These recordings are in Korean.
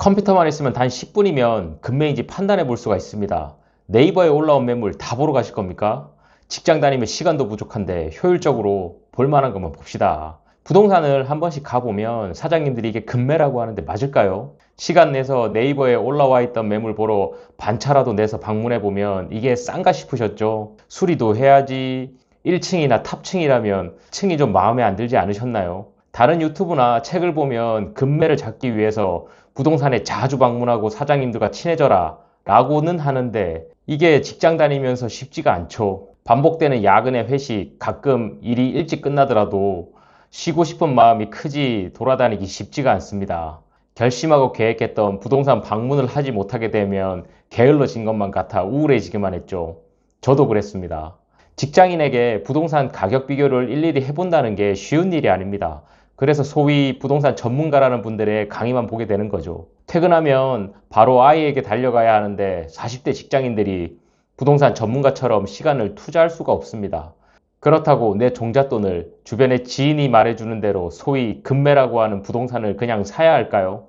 컴퓨터만 있으면 단 10분이면 금매인지 판단해 볼 수가 있습니다. 네이버에 올라온 매물 다 보러 가실 겁니까? 직장 다니면 시간도 부족한데 효율적으로 볼만한 것만 봅시다. 부동산을 한 번씩 가보면 사장님들이 이게 금매라고 하는데 맞을까요? 시간 내서 네이버에 올라와 있던 매물 보러 반차라도 내서 방문해 보면 이게 싼가 싶으셨죠? 수리도 해야지. 1층이나 탑층이라면 층이 좀 마음에 안 들지 않으셨나요? 다른 유튜브나 책을 보면 금매를 잡기 위해서 부동산에 자주 방문하고 사장님들과 친해져라 라고는 하는데 이게 직장 다니면서 쉽지가 않죠. 반복되는 야근의 회식, 가끔 일이 일찍 끝나더라도 쉬고 싶은 마음이 크지 돌아다니기 쉽지가 않습니다. 결심하고 계획했던 부동산 방문을 하지 못하게 되면 게을러진 것만 같아 우울해지기만 했죠. 저도 그랬습니다. 직장인에게 부동산 가격 비교를 일일이 해본다는 게 쉬운 일이 아닙니다. 그래서 소위 부동산 전문가라는 분들의 강의만 보게 되는 거죠. 퇴근하면 바로 아이에게 달려가야 하는데 40대 직장인들이 부동산 전문가처럼 시간을 투자할 수가 없습니다. 그렇다고 내 종잣돈을 주변의 지인이 말해주는 대로 소위 금매라고 하는 부동산을 그냥 사야 할까요?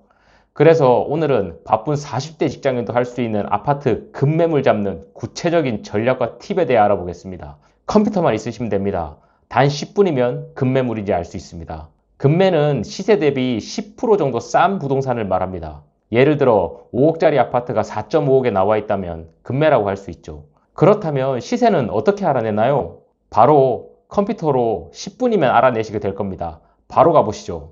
그래서 오늘은 바쁜 40대 직장인도 할 수 있는 아파트 급매물 잡는 구체적인 전략과 팁에 대해 알아보겠습니다. 컴퓨터만 있으시면 됩니다. 단 10분이면 급매물인지 알 수 있습니다. 급매는 시세 대비 10% 정도 싼 부동산을 말합니다. 예를 들어 5억짜리 아파트가 4.5억에 나와 있다면 급매라고 할 수 있죠. 그렇다면 시세는 어떻게 알아내나요? 바로 컴퓨터로 10분이면 알아내시게 될 겁니다. 바로 가보시죠.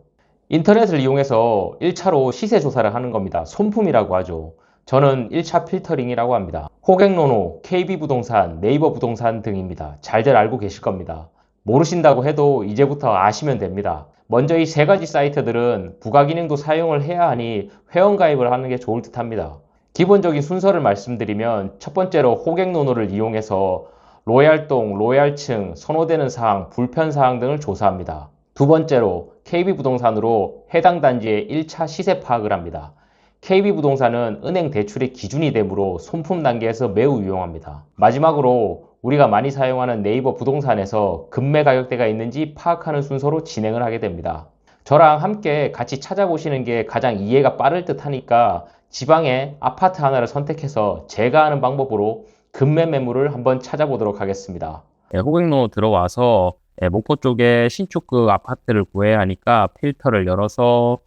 인터넷을 이용해서 1차로 시세 조사를 하는 겁니다. 손품이라고 하죠. 저는 1차 필터링이라고 합니다. 호갱노노, KB부동산, 네이버부동산 등입니다. 잘들 알고 계실 겁니다. 모르신다고 해도 이제부터 아시면 됩니다. 먼저 이 세 가지 사이트들은 부가 기능도 사용을 해야 하니 회원가입을 하는 게 좋을 듯 합니다. 기본적인 순서를 말씀드리면 첫 번째로 호갱노노를 이용해서 로얄동, 로얄층, 선호되는 사항, 불편 사항 등을 조사합니다. 두 번째로 KB부동산으로 해당 단지의 1차 시세 파악을 합니다. KB부동산은 은행 대출의 기준이 되므로 손품 단계에서 매우 유용합니다. 마지막으로 우리가 많이 사용하는 네이버 부동산에서 급매 가격대가 있는지 파악하는 순서로 진행을 하게 됩니다. 저랑 함께 같이 찾아보시는 게 가장 이해가 빠를 듯 하니까 지방에 아파트 하나를 선택해서 제가 하는 방법으로 급매 매물을 한번 찾아보도록 하겠습니다. 호갱로 들어와서 목포 쪽에 신축급 아파트를 구해야 하니까 필터를 열어서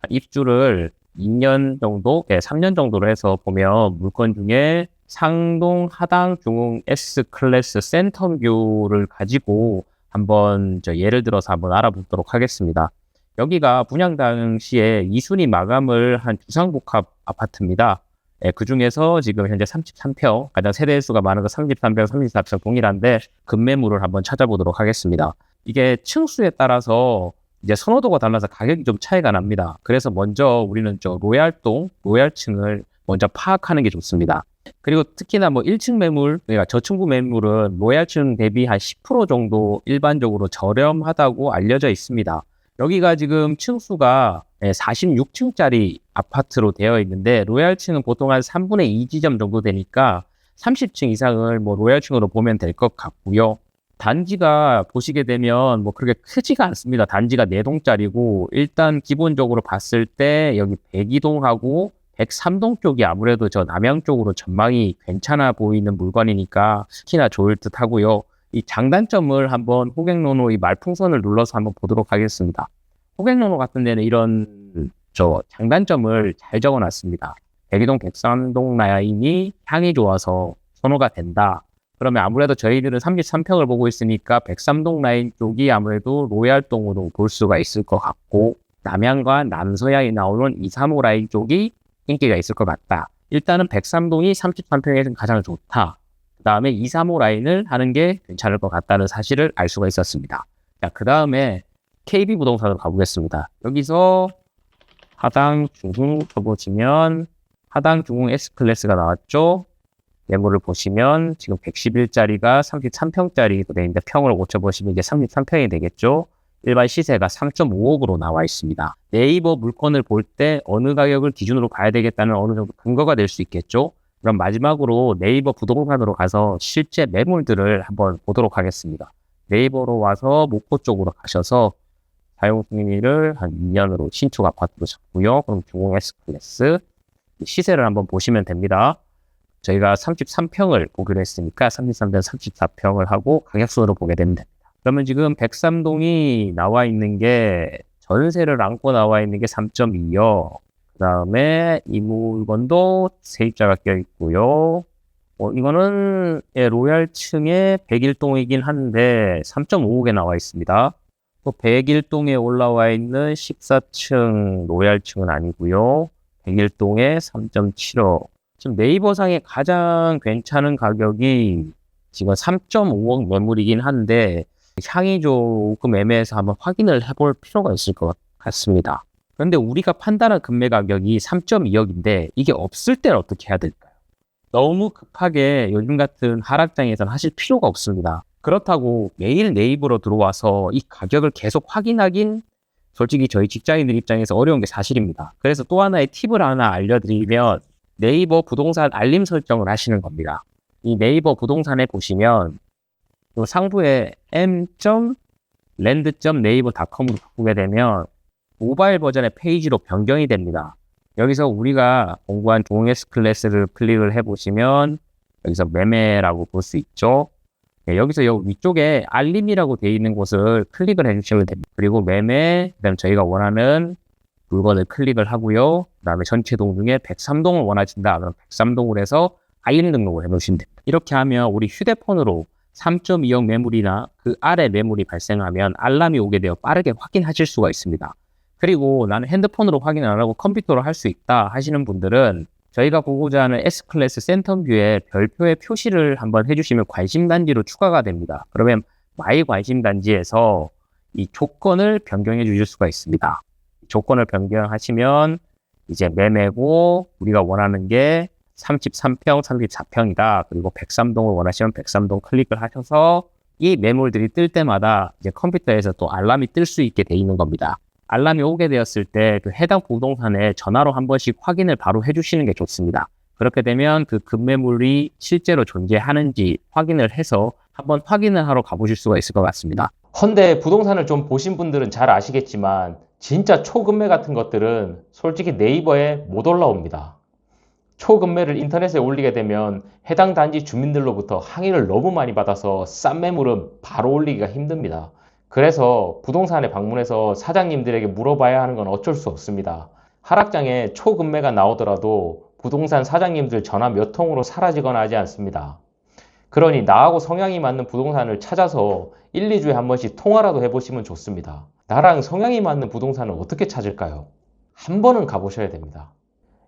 입주를 2년 정도, 3년 정도로 해서 보면 물건 중에 상동, 하당, 중흥, S클래스 센텀뷰를 가지고 한번 예를 들어서 한번 알아보도록 하겠습니다. 여기가 분양 당시에 2순위 마감을 한 주상복합 아파트입니다. 그 중에서 지금 현재 33평, 가장 세대수가 많은 거 33평, 34평 동일한데 급매물을 한번 찾아보도록 하겠습니다. 이게 층수에 따라서 이제 선호도가 달라서 가격이 좀 차이가 납니다. 그래서 먼저 우리는 로얄동, 로얄층을 먼저 파악하는 게 좋습니다. 그리고 특히나 뭐 1층 매물, 그러니까 저층부 매물은 로얄층 대비 한 10% 정도 일반적으로 저렴하다고 알려져 있습니다. 여기가 지금 층수가 46층짜리 아파트로 되어 있는데 로얄층은 보통 한 3분의 2 지점 정도 되니까 30층 이상을 뭐 로얄층으로 보면 될 것 같고요. 단지가 보시게 되면 뭐 그렇게 크지가 않습니다. 단지가 4동짜리고 일단 기본적으로 봤을 때 여기 102동하고 103동 쪽이 아무래도 저 남양 쪽으로 전망이 괜찮아 보이는 물건이니까 특히나 좋을 듯 하고요. 이 장단점을 한번 호갱노노 이 말풍선을 눌러서 한번 보도록 하겠습니다. 호갱노노 같은 데는 이런 장단점을 잘 적어놨습니다. 102동, 103동 라인이 향이 좋아서 선호가 된다. 그러면 아무래도 저희들은 33평을 보고 있으니까 103동 라인 쪽이 아무래도 로얄동으로 볼 수가 있을 것 같고 남양과 남서양이 나오는 2, 3호 라인 쪽이 인기가 있을 것 같다. 일단은 103동이 33평에서는 가장 좋다. 그 다음에 2, 3호 라인을 하는 게 괜찮을 것 같다는 사실을 알 수가 있었습니다. 자, 그 다음에 KB부동산으로 가보겠습니다. 여기서 하당, 중흥 쳐보시면 하당, 중흥 S클래스가 나왔죠. 매물을 보시면 지금 111짜리가 33평짜리도 되는데 평을 고쳐보시면 이제 33평이 되겠죠. 일반 시세가 3.5억으로 나와 있습니다. 네이버 물건을 볼 때 어느 가격을 기준으로 봐야 되겠다는 어느 정도 근거가 될 수 있겠죠. 그럼 마지막으로 네이버 부동산으로 가서 실제 매물들을 한번 보도록 하겠습니다. 네이버로 와서 목포 쪽으로 가셔서 사용 승인일을 한 2년으로 신축 아파트로 잡고요. 그럼 중흥 S클래스 시세를 한번 보시면 됩니다. 저희가 33평을 보기로 했으니까 33대 34평을 하고 가격수로 보게 되면 됩니다. 그러면 지금 103동이 나와 있는 게 전세를 안고 나와 있는 게 3.2요. 그 다음에 이 물건도 세입자가 껴 있고요. 이거는 로얄층의 101동이긴 한데 3.5억에 나와 있습니다. 또 101동에 올라와 있는 14층 로얄층은 아니고요. 101동에 3.7억. 지금 네이버상에 가장 괜찮은 가격이 지금 3.5억 매물이긴 한데 향이 조금 애매해서 한번 확인을 해볼 필요가 있을 것 같습니다. 그런데 우리가 판단한 금매 가격이 3.2억인데 이게 없을 때는 어떻게 해야 될까요? 너무 급하게 요즘 같은 하락장에서는 하실 필요가 없습니다. 그렇다고 매일 네이버로 들어와서 이 가격을 계속 확인하긴 솔직히 저희 직장인들 입장에서 어려운 게 사실입니다. 그래서 또 하나의 팁을 하나 알려드리면 네이버 부동산 알림 설정을 하시는 겁니다. 이 네이버 부동산에 보시면 또 상부에 m.land.naver.com으로 바꾸게 되면 모바일 버전의 페이지로 변경이 됩니다. 여기서 우리가 공부한 종S 클래스를 클릭을 해보시면 여기서 매매라고 볼 수 있죠. 여기서 여기 위쪽에 알림이라고 되어 있는 곳을 클릭을 해주시면 됩니다. 그리고 매매, 그 다음에 저희가 원하는 물건을 클릭을 하고요. 그 다음에 전체 동 중에 103동을 원하신다. 그럼 103동을 해서 알림 등록을 해놓으시면 됩니다. 이렇게 하면 우리 휴대폰으로 3.2억 매물이나 그 아래 매물이 발생하면 알람이 오게 되어 빠르게 확인하실 수가 있습니다. 그리고 나는 핸드폰으로 확인 안 하고 컴퓨터로 할 수 있다 하시는 분들은 저희가 보고자 하는 S클래스 센텀뷰에 별표의 표시를 한번 해주시면 관심단지로 추가가 됩니다. 그러면 마이 관심단지에서 이 조건을 변경해 주실 수가 있습니다. 조건을 변경하시면 이제 매매고 우리가 원하는 게 33평, 34평이다. 그리고 103동을 원하시면 103동 클릭을 하셔서 이 매물들이 뜰 때마다 이제 컴퓨터에서 또 알람이 뜰 수 있게 돼 있는 겁니다. 알람이 오게 되었을 때 그 해당 부동산에 전화로 한 번씩 확인을 바로 해주시는 게 좋습니다. 그렇게 되면 그 급매물이 실제로 존재하는지 확인을 해서 한번 확인을 하러 가보실 수가 있을 것 같습니다. 헌데 부동산을 좀 보신 분들은 잘 아시겠지만 진짜 초급매 같은 것들은 솔직히 네이버에 못 올라옵니다. 초급매를 인터넷에 올리게 되면 해당 단지 주민들로부터 항의를 너무 많이 받아서 싼 매물은 바로 올리기가 힘듭니다. 그래서 부동산에 방문해서 사장님들에게 물어봐야 하는 건 어쩔 수 없습니다. 하락장에 초급매가 나오더라도 부동산 사장님들 전화 몇 통으로 사라지거나 하지 않습니다. 그러니 나하고 성향이 맞는 부동산을 찾아서 1, 2주에 한 번씩 통화라도 해보시면 좋습니다. 나랑 성향이 맞는 부동산을 어떻게 찾을까요? 한 번은 가보셔야 됩니다.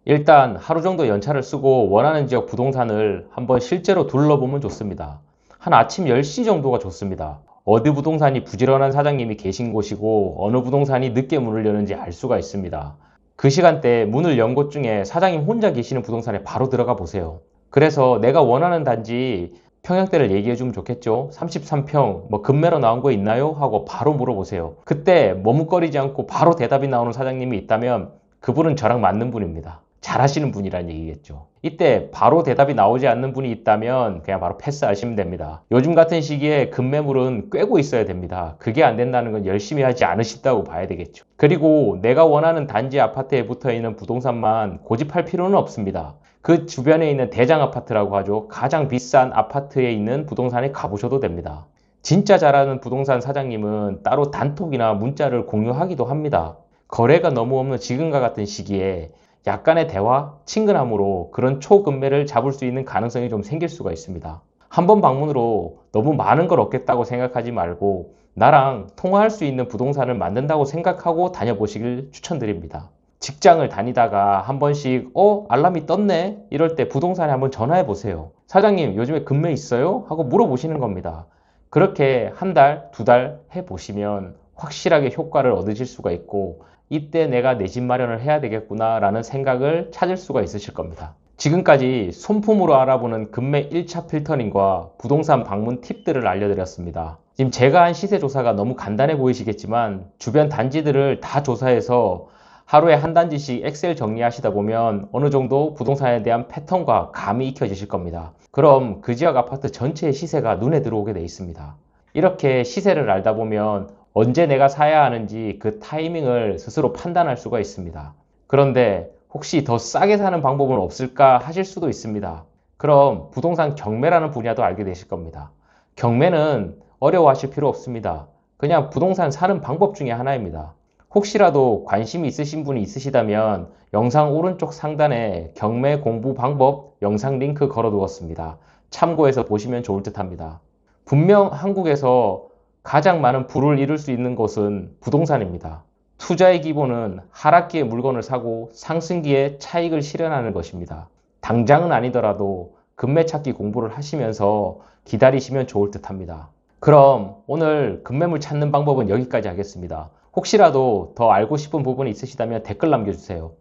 일단 하루 정도 연차를 쓰고 원하는 지역 부동산을 한번 실제로 둘러보면 좋습니다. 한 아침 10시 정도가 좋습니다. 어디 부동산이 부지런한 사장님이 계신 곳이고 어느 부동산이 늦게 문을 여는지 알 수가 있습니다. 그 시간대에 문을 연 곳 중에 사장님 혼자 계시는 부동산에 바로 들어가 보세요. 그래서 내가 원하는 단지 평형대를 얘기해주면 좋겠죠. 33평 뭐 급매로 나온 거 있나요? 하고 바로 물어보세요. 그때 머뭇거리지 않고 바로 대답이 나오는 사장님이 있다면 그분은 저랑 맞는 분입니다. 잘하시는 분이란 얘기겠죠. 이때 바로 대답이 나오지 않는 분이 있다면 그냥 바로 패스하시면 됩니다. 요즘 같은 시기에 급매물은 꿰고 있어야 됩니다. 그게 안 된다는 건 열심히 하지 않으신다고 봐야 되겠죠. 그리고 내가 원하는 단지 아파트에 붙어있는 부동산만 고집할 필요는 없습니다. 그 주변에 있는 대장 아파트라고 하죠. 가장 비싼 아파트에 있는 부동산에 가보셔도 됩니다. 진짜 잘하는 부동산 사장님은 따로 단톡이나 문자를 공유하기도 합니다. 거래가 너무 없는 지금과 같은 시기에 약간의 대화, 친근함으로 그런 초급매를 잡을 수 있는 가능성이 좀 생길 수가 있습니다. 한 번 방문으로 너무 많은 걸 얻겠다고 생각하지 말고 나랑 통화할 수 있는 부동산을 만든다고 생각하고 다녀보시길 추천드립니다. 직장을 다니다가 한 번씩 알람이 떴네? 이럴 때 부동산에 한번 전화해 보세요. 사장님 요즘에 급매 있어요? 하고 물어보시는 겁니다. 그렇게 한 달, 두 달 해보시면 확실하게 효과를 얻으실 수가 있고 이때 내가 내 집 마련을 해야 되겠구나 라는 생각을 찾을 수가 있으실 겁니다. 지금까지 손품으로 알아보는 급매 1차 필터링과 부동산 방문 팁들을 알려드렸습니다. 지금 제가 한 시세 조사가 너무 간단해 보이시겠지만 주변 단지들을 다 조사해서 하루에 한 단지씩 엑셀 정리하시다 보면 어느 정도 부동산에 대한 패턴과 감이 익혀지실 겁니다. 그럼 그 지역 아파트 전체의 시세가 눈에 들어오게 돼 있습니다. 이렇게 시세를 알다 보면 언제 내가 사야 하는지 그 타이밍을 스스로 판단할 수가 있습니다. 그런데 혹시 더 싸게 사는 방법은 없을까 하실 수도 있습니다. 그럼 부동산 경매라는 분야도 알게 되실 겁니다. 경매는 어려워하실 필요 없습니다. 그냥 부동산 사는 방법 중에 하나입니다. 혹시라도 관심이 있으신 분이 있으시다면 영상 오른쪽 상단에 경매 공부 방법 영상 링크 걸어 두었습니다. 참고해서 보시면 좋을 듯 합니다. 분명 한국에서 가장 많은 부를 이룰 수 있는 곳은 부동산입니다. 투자의 기본은 하락기에 물건을 사고 상승기에 차익을 실현하는 것입니다. 당장은 아니더라도 금매찾기 공부를 하시면서 기다리시면 좋을 듯 합니다. 그럼 오늘 급매물 찾는 방법은 여기까지 하겠습니다. 혹시라도 더 알고 싶은 부분이 있으시다면 댓글 남겨주세요.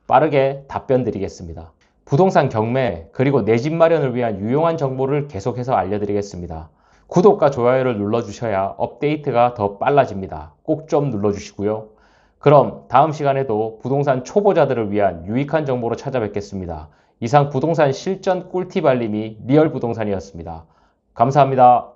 빠르게 답변 드리겠습니다. 부동산 경매 그리고 내 집 마련을 위한 유용한 정보를 계속해서 알려드리겠습니다. 구독과 좋아요를 눌러주셔야 업데이트가 더 빨라집니다. 꼭 좀 눌러주시고요. 그럼 다음 시간에도 부동산 초보자들을 위한 유익한 정보로 찾아뵙겠습니다. 이상 부동산 실전 꿀팁 알림이 리얼 부동산이었습니다. 감사합니다.